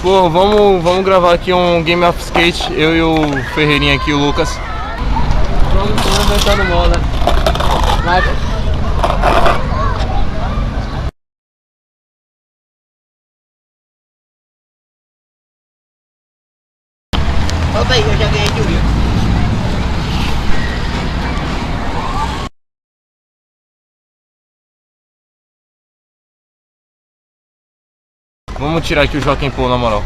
Pô, vamos gravar aqui um Game of Skate, eu e o Ferreirinha aqui, o Lucas. Vamos inventando moda. Vai. Opa aí, eu já ganhei de Will. Vamos tirar aqui o Joaquim Pô, na moral.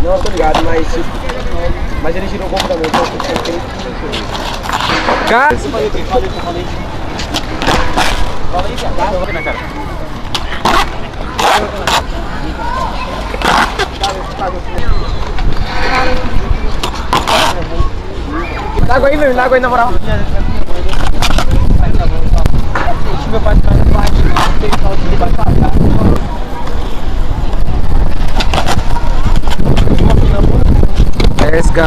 Não, tô ligado, mas ele girou bom pra mim, então eu tenho que... Cara! Falei, na cara. Dá água aí, velho, dá água aí na moral. Meu pai tá no pai, tem que falar que ele vai pagar. SK.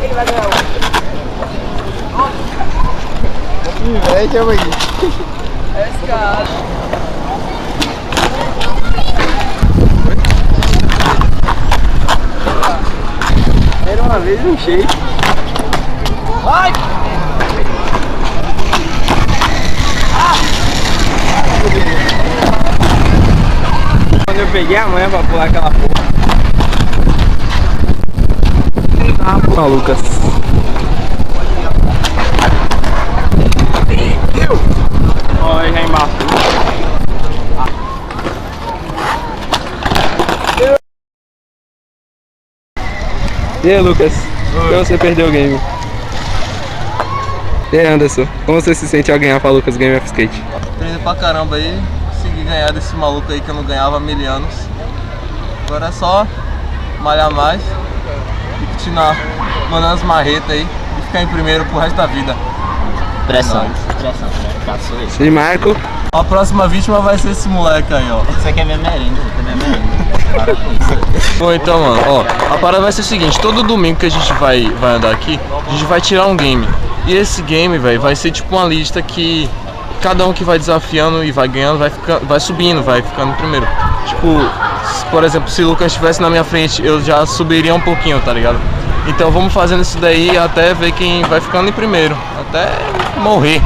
Ele vai ganhar um. Velho, chama aí. SK. Era uma vez um jeito. Vai! Quando eu peguei a manha pra pular aquela porra. Ah, Lucas. Olha, já embaixo. E aí, Lucas? Como você perdeu o game? E aí, Anderson? Como você se sente ao ganhar pra Lucas Game of Skate? Aprendi pra caramba aí, consegui ganhar desse maluco aí que eu não ganhava há 1000 anos. Agora é só malhar mais e continuar mandando as marretas aí e ficar em primeiro pro resto da vida. Pressão, passou isso. E Marco? A próxima vítima vai ser esse moleque aí, ó. Isso aqui é minha merenda, isso aqui é minha merenda. Para com isso. Bom, então, mano, ó, a parada vai ser o seguinte: todo domingo que a gente vai andar aqui, a gente vai tirar um game. E esse game, velho, vai ser tipo uma lista que cada um que vai desafiando e vai ganhando vai subindo, vai ficando primeiro. Tipo, por exemplo, se o Lucas estivesse na minha frente, eu já subiria um pouquinho, tá ligado? Então vamos fazendo isso daí até ver quem vai ficando em primeiro, até morrer.